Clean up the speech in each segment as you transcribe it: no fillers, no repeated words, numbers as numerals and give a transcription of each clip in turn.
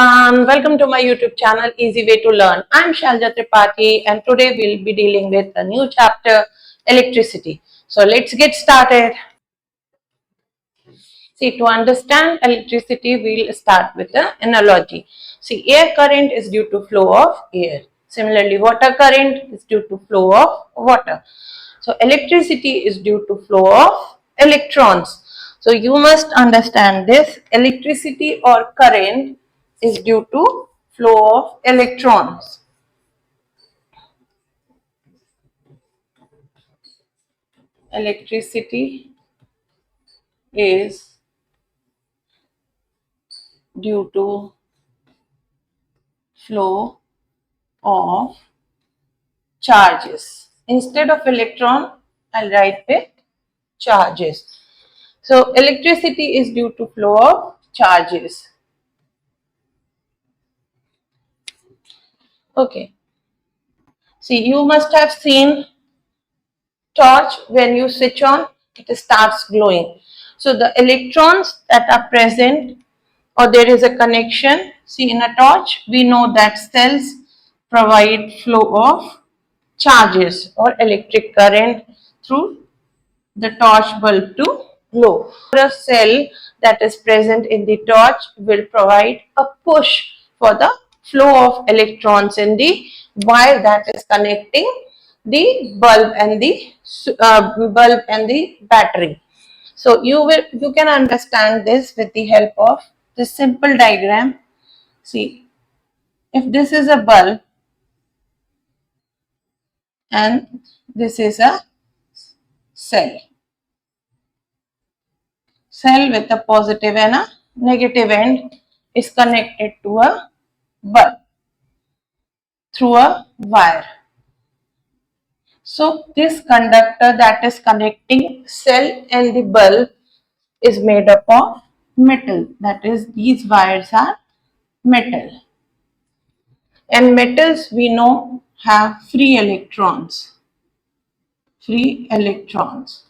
everyone, welcome to my YouTube channel Easy Way to Learn. I'm Shalja Tripathi and today we'll be dealing with a new chapter, electricity. So let's get started. See, to understand electricity, we'll start with an analogy. See, air current is due to flow of air. Similarly, water current is due to flow of water. So, electricity is due to flow of electrons. So, you must understand this. Electricity or current is due to flow of electrons. Electricity is due to flow of charges. Instead of electron, I'll write it charges. So electricity is due to flow of charges. Okay. See, you must have seen torch. When you switch on, it starts glowing. So the electrons that are present, or there is a connection. See, in a torch, we know that cells provide flow of charges or electric current through the torch bulb to glow. A cell that is present in the torch will provide a push for the flow of electrons in the wire that is connecting the bulb and the battery. So you can understand this with the help of this simple diagram. See, if this is a bulb and this is a cell. Cell with a positive and a negative end is connected to a bulb through a wire. So this conductor that is connecting cell and the bulb is made up of metal. That is, these wires are metal. And metals we know have free electrons. Free electrons.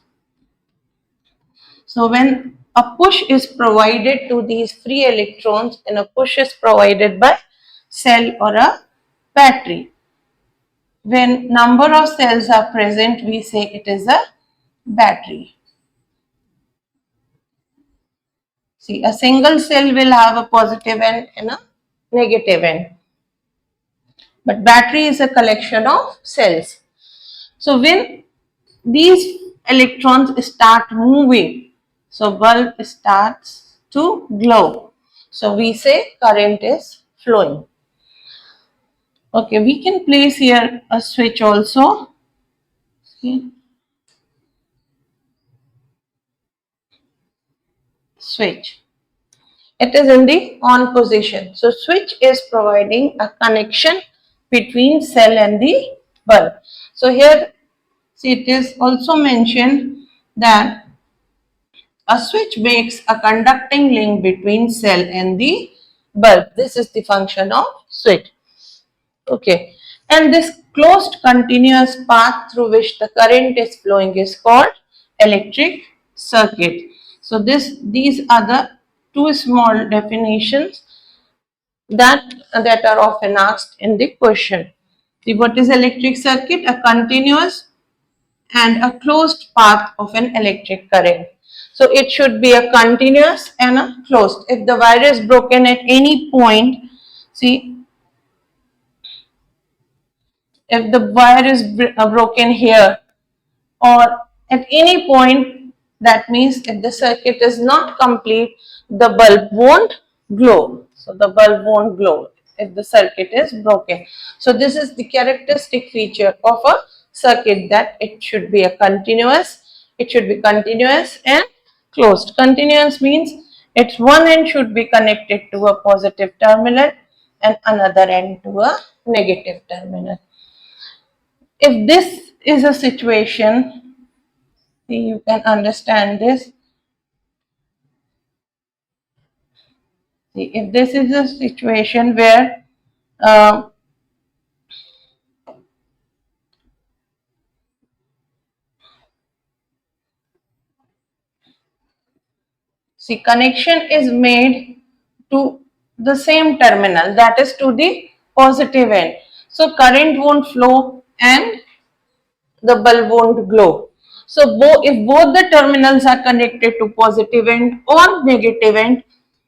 So when a push is provided to these free electrons and a push is provided by cell or a battery. When number of cells are present, we say it is a battery. See, a single cell will have a positive end and a negative end. But battery is a collection of cells. So when these electrons start moving, so bulb starts to glow. So we say current is flowing. Okay, we can place here a switch also. See. Switch. It is in the on position. So switch is providing a connection between cell and the bulb. So here, see, it is also mentioned that a switch makes a conducting link between cell and the bulb. This is the function of switch. Okay. And this closed continuous path through which the current is flowing is called electric circuit. So these are the two small definitions that are often asked in the question. See, what is electric circuit? A continuous and a closed path of an electric current. So it should be a continuous and a closed. If the wire is broken at any point, see, if the wire is broken here or at any point, that means if the circuit is not complete, the bulb won't glow. So the bulb won't glow if the circuit is broken. So this is the characteristic feature of a circuit, that it should be continuous and closed. Continuous means its one end should be connected to a positive terminal and another end to a negative terminal. If this is a situation, you can understand this. See, if this is a situation where see, connection is made to the same terminal, that is to the positive end. So current won't flow and the bulb won't glow. So if both the terminals are connected to positive end or negative end,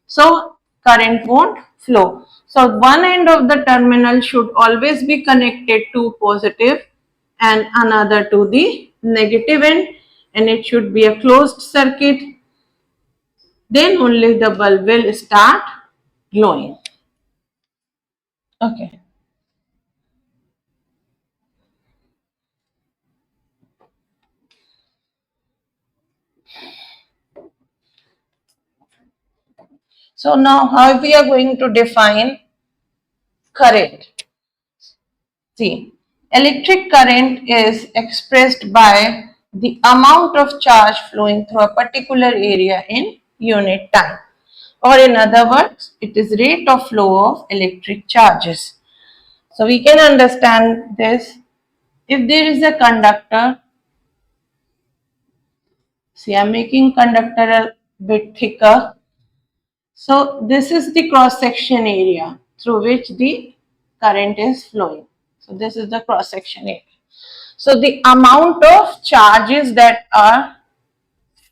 so current won't flow. So one end of the terminal should always be connected to positive and another to the negative end, and it should be a closed circuit. Then only the bulb will start glowing. Okay. So now how we are going to define current? See, electric current is expressed by the amount of charge flowing through a particular area in unit time. Or in other words, it is rate of flow of electric charges. So we can understand this. If there is a conductor, see, I am making conductor a bit thicker. So this is the cross section area through which the current is flowing. So this is the cross section area. So the amount of charges that are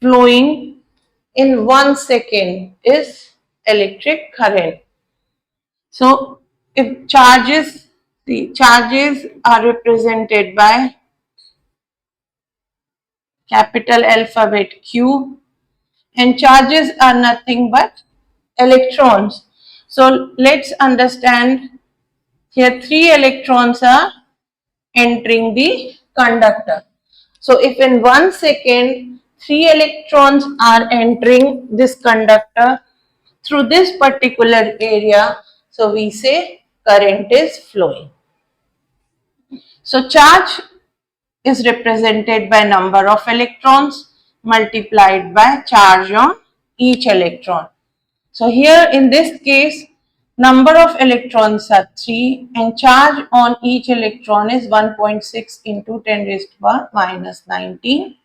flowing in 1 second is electric current. So if the charges are represented by capital alphabet Q, and charges are nothing but electrons. So let's understand, here 3 electrons are entering the conductor. So if in 1 second 3 electrons are entering this conductor through this particular area, so we say current is flowing. So charge is represented by number of electrons multiplied by charge on each electron. So here in this case, number of electrons are 3 and charge on each electron is 1.6 into 10 raised to the minus 19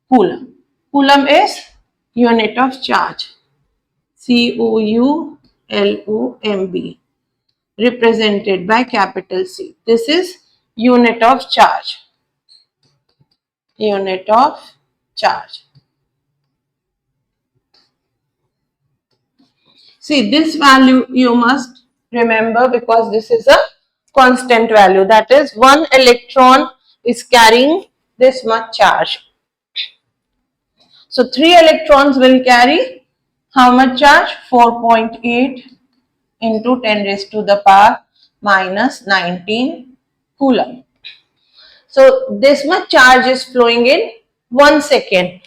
coulomb. Coulomb is unit of charge. COULOMB, represented by capital C. This is unit of charge. Unit of charge. See, this value you must remember because this is a constant value. That is, one electron is carrying this much charge. So 3 electrons will carry how much charge? 4.8 into 10 raised to the power minus 19 coulomb. So this much charge is flowing in 1 second.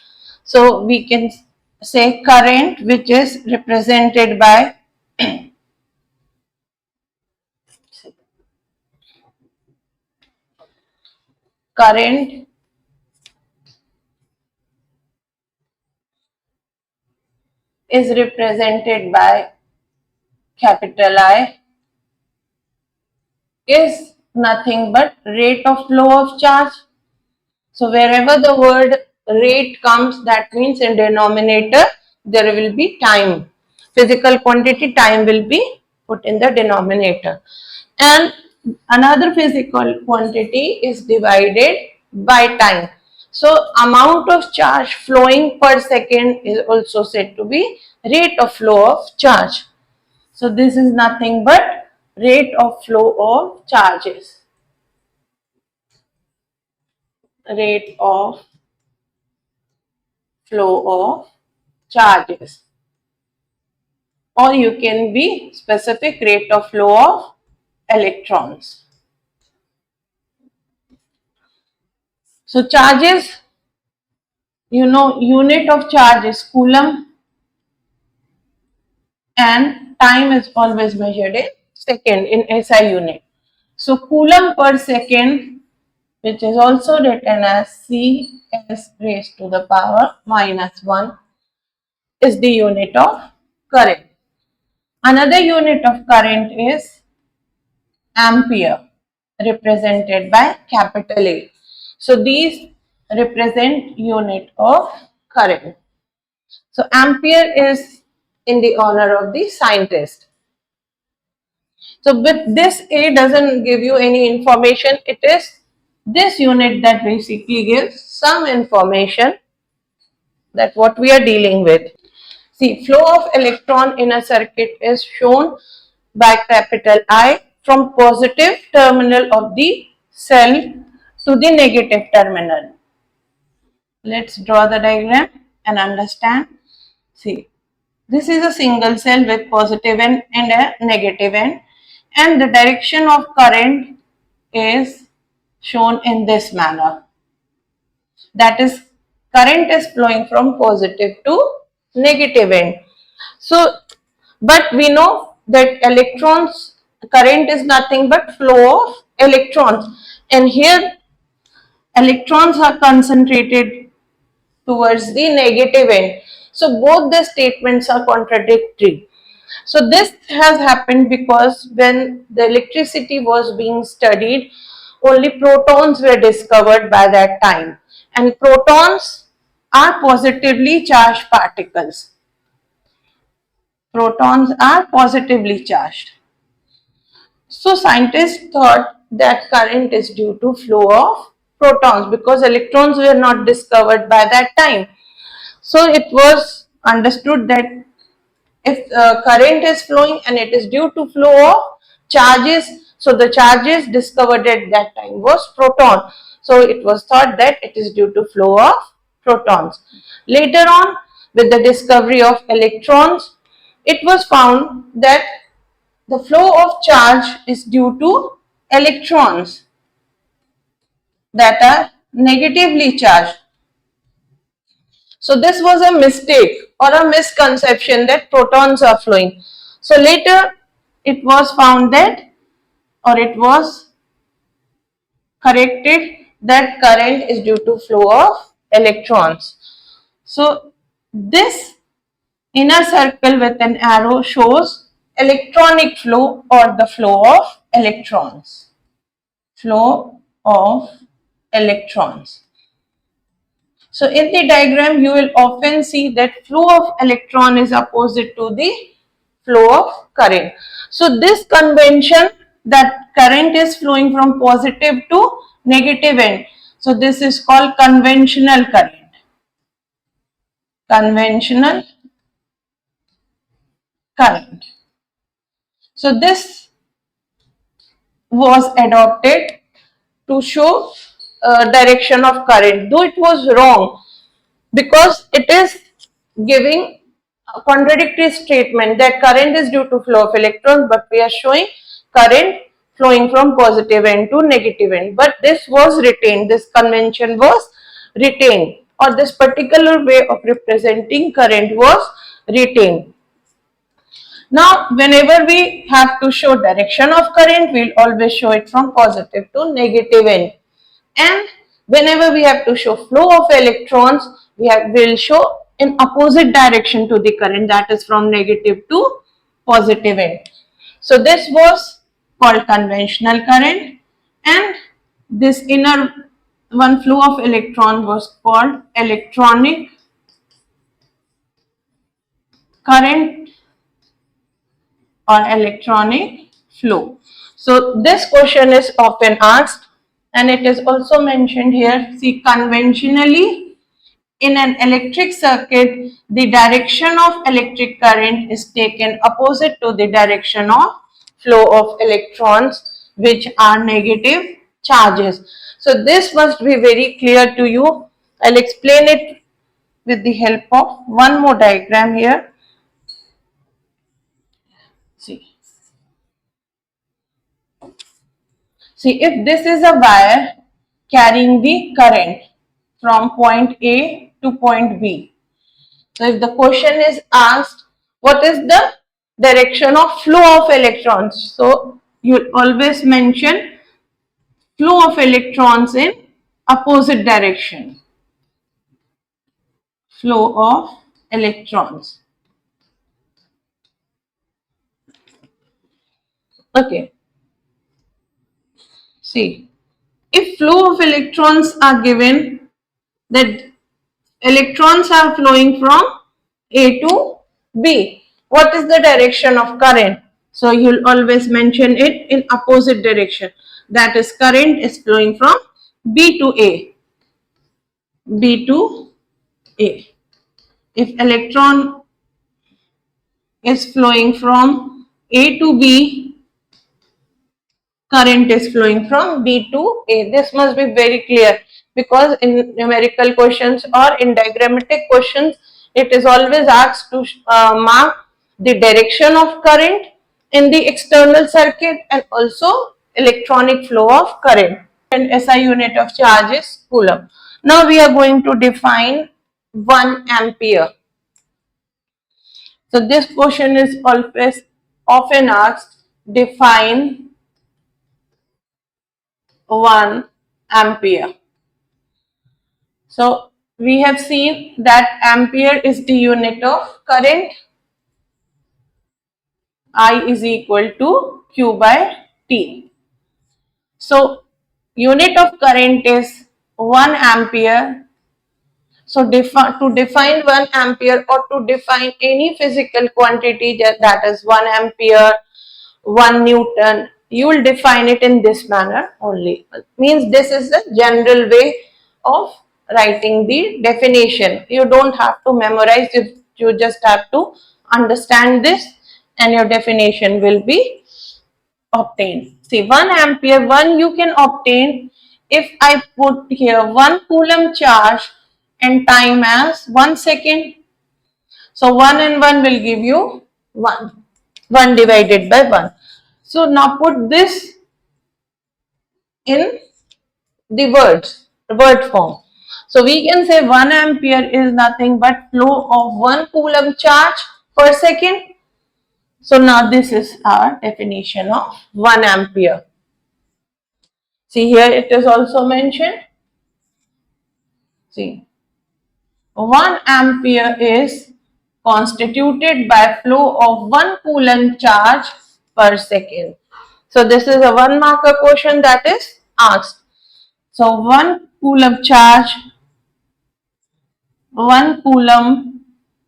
So we can say current, which is represented by current is represented by capital I, is nothing but rate of flow of charge. So wherever the word rate comes, that means in denominator there will be time. Physical quantity time will be put in the denominator. And another physical quantity is divided by time. So amount of charge flowing per second is also said to be rate of flow of charge. So this is nothing but rate of flow of charges. Rate of flow of charges. Or you can be specific, rate of flow of electrons. So charges, unit of charge is coulomb and time is always measured in second in SI unit. So coulomb per second, which is also written as CS raised to the power minus 1, is the unit of current. Another unit of current is ampere, represented by capital A. So these represent unit of current. So ampere is in the honor of the scientist. So with this A doesn't give you any information. It is this unit that basically gives some information that what we are dealing with. See, flow of electron in a circuit is shown by capital I from positive terminal of the cell to the negative terminal. Let's draw the diagram and understand. See, this is a single cell with positive end and a negative end, and the direction of current is shown in this manner. That is, current is flowing from positive to negative end. So, but we know that electrons, current is nothing but flow of electrons, and here electrons are concentrated towards the negative end. So both the statements are contradictory. So this has happened because when the electricity was being studied, only protons were discovered by that time, and protons are positively charged particles. Protons are positively charged. So scientists thought that current is due to flow of protons because electrons were not discovered by that time. So it was understood that if current is flowing and it is due to flow of charges, so the charges discovered at that time was proton. So it was thought that it is due to flow of protons. Later on, with the discovery of electrons, it was found that the flow of charge is due to electrons that are negatively charged. So this was a mistake or a misconception that protons are flowing. So later it was found that, or it was corrected that current is due to flow of electrons. So this inner circle with an arrow shows electronic flow or the flow of electrons. Flow of electrons. So in the diagram, you will often see that flow of electron is opposite to the flow of current. So this convention that current is flowing from positive to negative end. So this is called conventional current. Conventional current. So this was adopted to show direction of current, though it was wrong because it is giving a contradictory statement that current is due to flow of electrons, but we are showing current flowing from positive end to negative end. But this was retained, this convention was retained, or this particular way of representing current was retained. Now, whenever we have to show direction of current, we'll always show it from positive to negative end. And whenever we have to show flow of electrons, will show in opposite direction to the current, that is from negative to positive end. So this was called conventional current, and this inner one flow of electron was called electronic current or electronic flow. So this question is often asked, and it is also mentioned here. See, conventionally in an electric circuit, the direction of electric current is taken opposite to the direction of flow of electrons, which are negative charges. So this must be very clear to you. I'll explain it with the help of one more diagram here. See. See, if this is a wire carrying the current from point A to point B. So, if the question is asked, what is the direction of flow of electrons? So, you always mention flow of electrons in opposite direction. Flow of electrons. Okay. See, if flow of electrons are given, that electrons are flowing from A to B. What is the direction of current? So you'll always mention it in opposite direction. That is, current is flowing from B to A. B to A. If electron is flowing from A to B, current is flowing from B to A. This must be very clear, because in numerical questions or in diagrammatic questions, it is always asked to mark the direction of current in the external circuit and also electronic flow of current. And SI unit of charge is coulomb. Now we are going to define 1 ampere. So this question is always often asked, define 1 ampere. So we have seen that ampere is the unit of current. I is equal to Q by T. So unit of current is 1 ampere. So to define 1 ampere or to define any physical quantity that is 1 ampere, 1 Newton, you will define it in this manner only. Means this is the general way of writing the definition. You don't have to memorize it, you just have to understand this and your definition will be obtained. See, 1 ampere, 1 you can obtain if I put here 1 coulomb charge and time as 1 second. So 1 and 1 will give you 1. 1 divided by 1. So now put this in the word form. So we can say 1 ampere is nothing but flow of 1 coulomb charge per second. So now this is our definition of 1 ampere. See, here it is also mentioned. See, 1 ampere is constituted by flow of 1 coulomb charge per second. So this is a 1 marker question that is asked. So 1 coulomb charge, 1 coulomb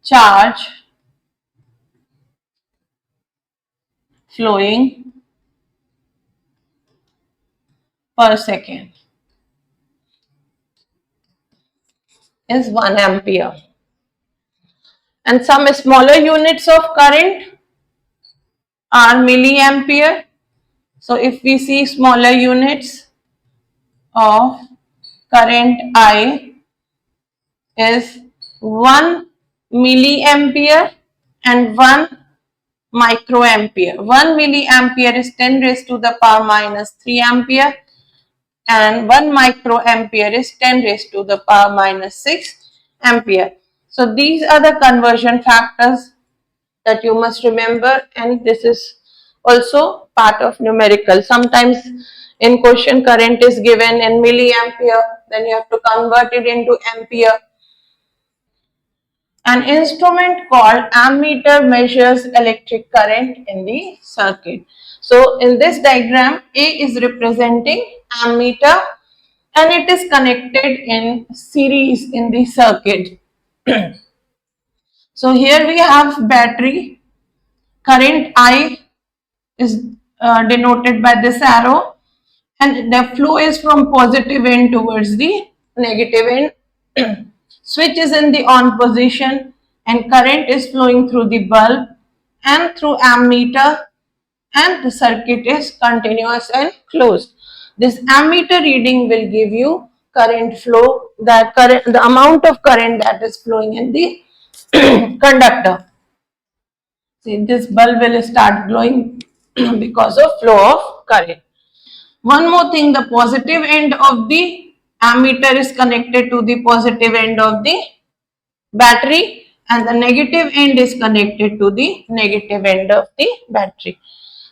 charge flowing per second is 1 ampere. And some smaller units of current are milliampere. So if we see smaller units of current I is 1 milliampere and 1 microampere. 1 milliampere is 10 raised to the power minus 3 ampere and 1 microampere is 10 raised to the power minus 6 ampere. So these are the conversion factors that you must remember, and this is also part of numerical. Sometimes in question current is given in milliampere, then you have to convert it into ampere. An instrument called ammeter measures electric current in the circuit. So in this diagram, A is representing ammeter and it is connected in series in the circuit. So here we have battery. Current I is denoted by this arrow and the flow is from positive end towards the negative end. Switch is in the on position and current is flowing through the bulb and through ammeter and the circuit is continuous and closed. This ammeter reading will give you current flow, the amount of current that is flowing in the conductor. See, this bulb will start glowing because of flow of current. One more thing, the positive end of the ammeter is connected to the positive end of the battery and the negative end is connected to the negative end of the battery.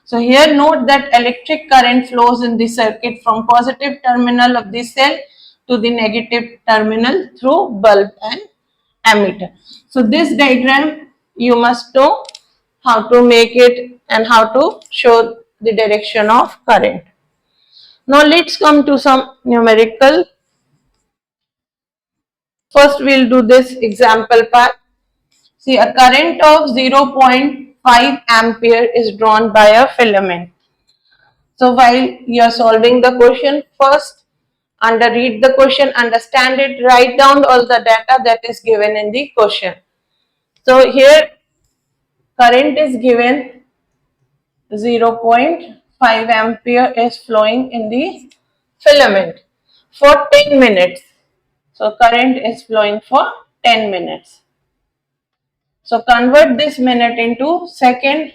So here note that electric current flows in the circuit from positive terminal of the cell to the negative terminal through bulb and ammeter. So this diagram you must know how to make it and how to show the direction of current. Now let's come to some numerical. First we'll do this example part. See, a current of 0.5 ampere is drawn by a filament. So while you are solving the question, first read the question, understand it, write down all the data that is given in the question. So here current is given, 0.5 ampere is flowing in the filament for 10 minutes. So current is flowing for 10 minutes. So convert this minute into second,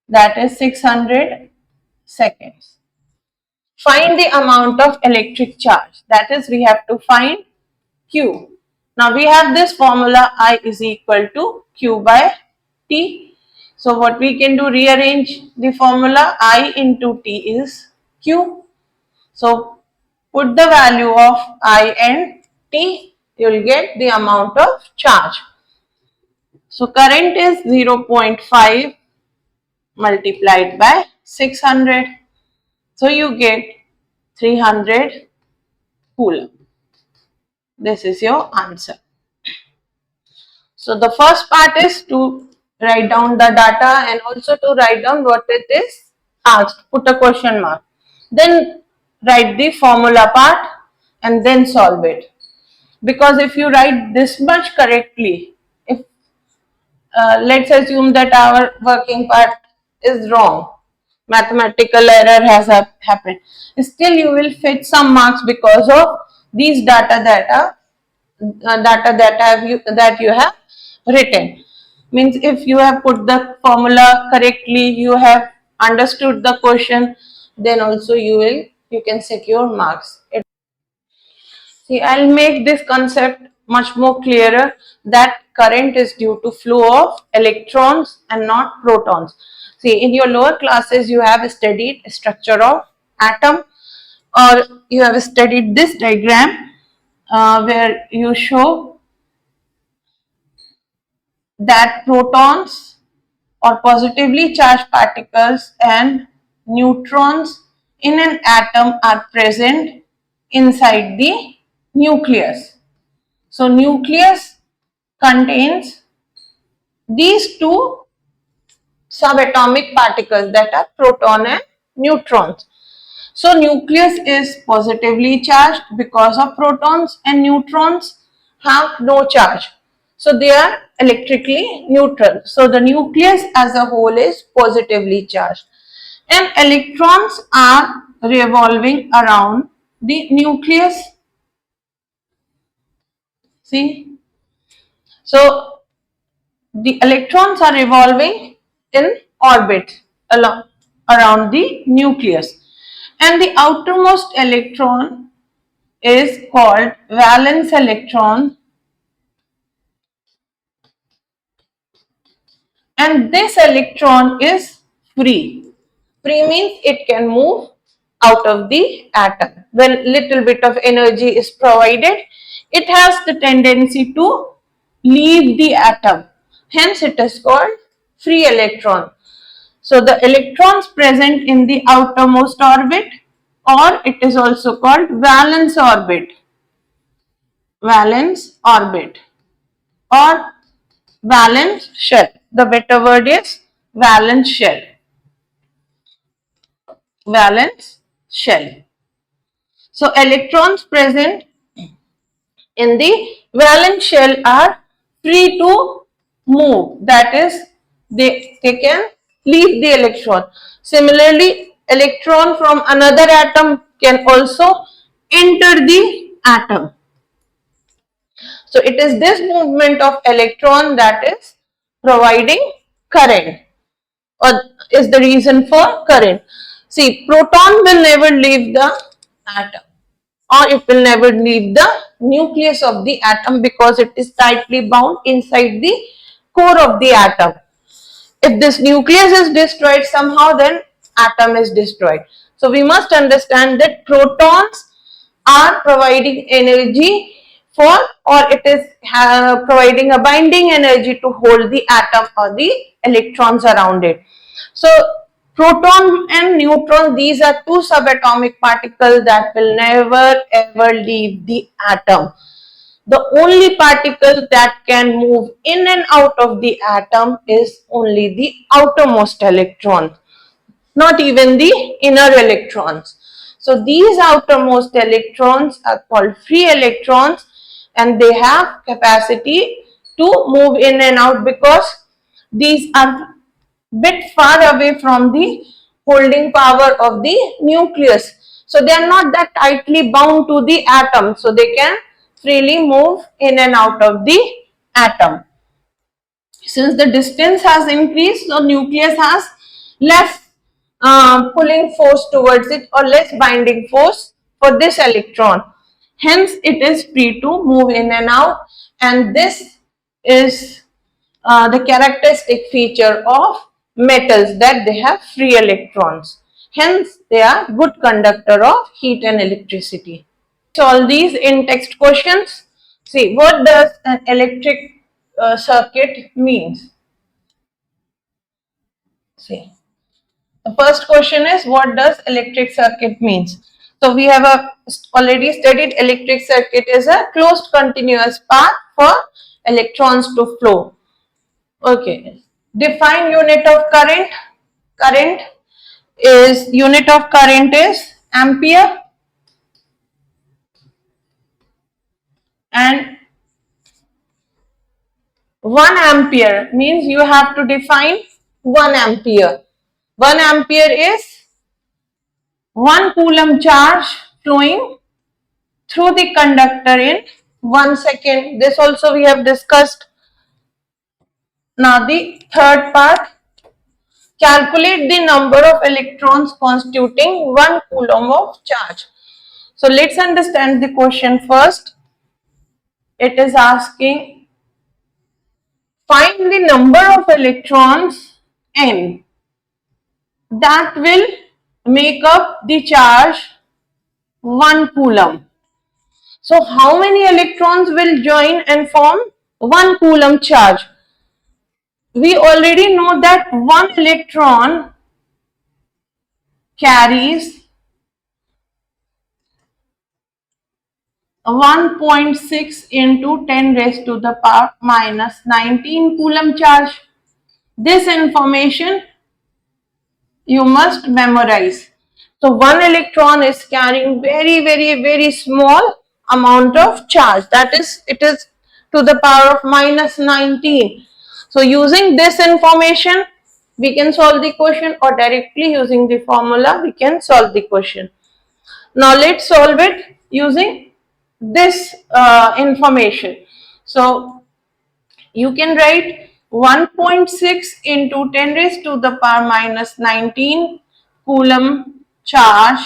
that is 600 seconds. Find the amount of electric charge, that is we have to find Q. Now we have this formula, I is equal to Q by T. So what we can do, rearrange the formula, I into T is Q. So put the value of I and T, you will get the amount of charge. So current is 0.5 multiplied by 600. So you get 300 coulomb. This is your answer. So the first part is to write down the data and also to write down what it is asked. Put a question mark. Then write the formula part and then solve it. Because if you write this much correctly, if let's assume that our working part is wrong, mathematical error has happened, still you will fetch some marks because of these data that you have written. Means if you have put the formula correctly, you have understood the question, then also you can secure marks. See, I'll make this concept much more clearer, that current is due to flow of electrons and not protons. See, in your lower classes you have studied structure of atom, or you have studied this diagram where you show that protons or positively charged particles and neutrons in an atom are present inside the nucleus. So nucleus contains these two subatomic particles, that are proton and neutrons. So nucleus is positively charged because of protons, and neutrons have no charge. So they are electrically neutral. So the nucleus as a whole is positively charged. And electrons are revolving around the nucleus. See? So the electrons are revolving in orbit around the nucleus. And the outermost electron is called valence electron, and this electron is free. Free means it can move out of the atom. When little bit of energy is provided, it has the tendency to leave the atom. Hence it is called free electron. So the electrons present in the outermost orbit, or it is also called valence orbit. Valence orbit or valence shell. The better word is valence shell. Valence shell. So electrons present in the valence shell are free to move. That is, they can leave the electron. Similarly, electron from another atom can also enter the atom. So it is this movement of electron that is providing current, or is the reason for current. See, proton will never leave the atom, or it will never leave the nucleus of the atom, because it is tightly bound inside the core of the atom. If this nucleus is destroyed somehow, then atom is destroyed. So we must understand that protons are providing energy for, or it is providing a binding energy to hold the atom or the electrons around it. So proton and neutron, these are two subatomic particles that will never ever leave the atom. The only particle that can move in and out of the atom is only the outermost electron, not even the inner electrons. So these outermost electrons are called free electrons, and they have capacity to move in and out because these are bit far away from the holding power of the nucleus. So they are not that tightly bound to the atom, so they can freely move in and out of the atom. Since the distance has increased, the nucleus has less pulling force towards it or less binding force for this electron. Hence, it is free to move in and out, and this is the characteristic feature of metals, that they have free electrons. Hence, they are good conductor of heat and electricity. Solve these in text questions. See, what does an electric circuit means? See, the first question is, what does electric circuit means? So we have already studied electric circuit is a closed continuous path for electrons to flow. Okay. Define unit of current. Unit of current is ampere, and 1 ampere means you have to define 1 ampere. 1 ampere is 1 coulomb charge flowing through the conductor in 1 second. This also we have discussed. Now the third part, calculate the number of electrons constituting 1 coulomb of charge. So let's understand the question first. It is asking, find the number of electrons n that will make up the charge 1 coulomb. So how many electrons will join and form 1 coulomb charge? We already know that 1 electron carries 1.6 into 10 raised to the power minus 19 coulomb charge. This information you must memorize. So 1 electron is carrying very small amount of charge, that is, it is to the power of minus 19. So using this information we can solve the question, or directly using the formula we can solve the question. Now let's solve it using this information. So you can write 1.6 into 10 raised to the power minus 19 coulomb charge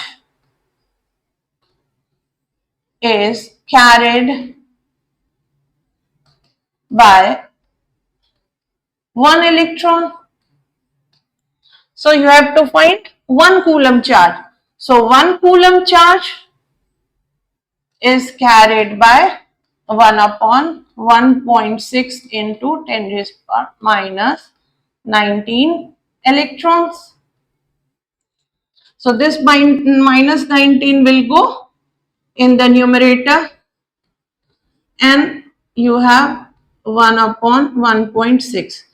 is carried by 1 electron. So you have to find 1 coulomb charge. So 1 coulomb charge is carried by 1 upon 1.6 into 10 raised to power minus 19 electrons. So this minus 19 will go in the numerator, and you have 1 upon 1.6.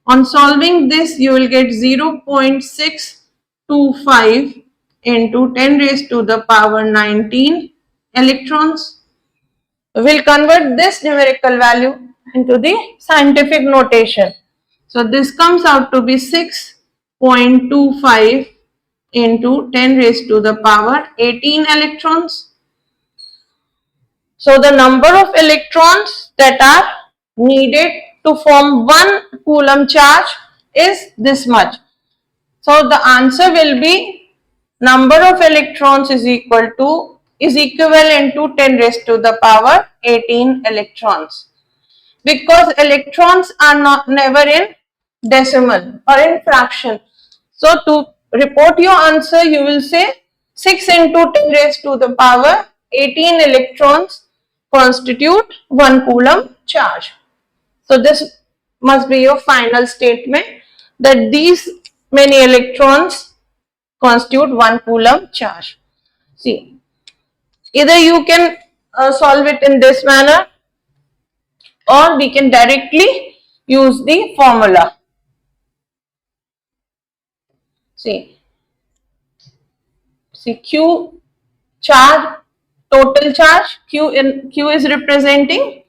On solving this, you will get 0.625 into 10 raised to the power 19 electrons. We will convert this numerical value into the scientific notation. So this comes out to be 6.25 into 10 raised to the power 18 electrons. So the number of electrons that are needed to form 1 coulomb charge is this much. So the answer will be, number of electrons is equivalent to 10 raised to the power 18 electrons. Because electrons are never in decimal or in fraction. So to report your answer, you will say 6 into 10 raised to the power 18 electrons constitute 1 coulomb charge. So this must be your final statement, that these many electrons constitute 1 coulomb charge. See, either you can solve it in this manner, or we can directly use the formula. See Q charge, total charge, Q is representing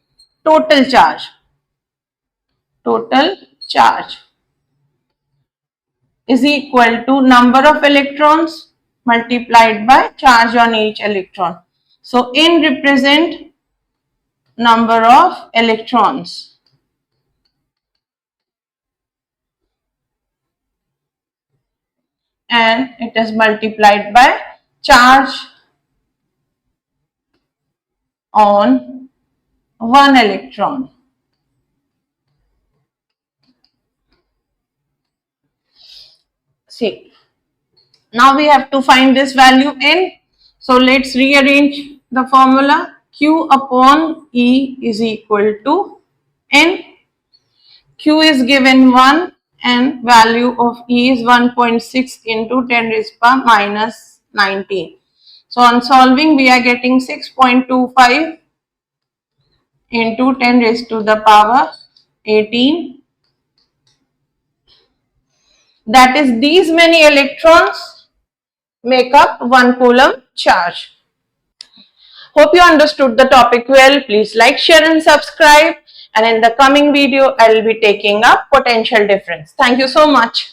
total charge. Total charge is equal to number of electrons multiplied by charge on each electron. So N represent number of electrons. And it is multiplied by charge on one electron. See, now we have to find this value N. So let's rearrange the formula. Q upon E is equal to N. Q is given 1 and value of E is 1.6 into 10 raised power minus 19. So on solving we are getting 6.25 into 10 raised to the power 18. That is, these many electrons make up 1 coulomb charge. Hope you understood the topic well. Please like, share and subscribe. And in the coming video, I will be taking up potential difference. Thank you so much.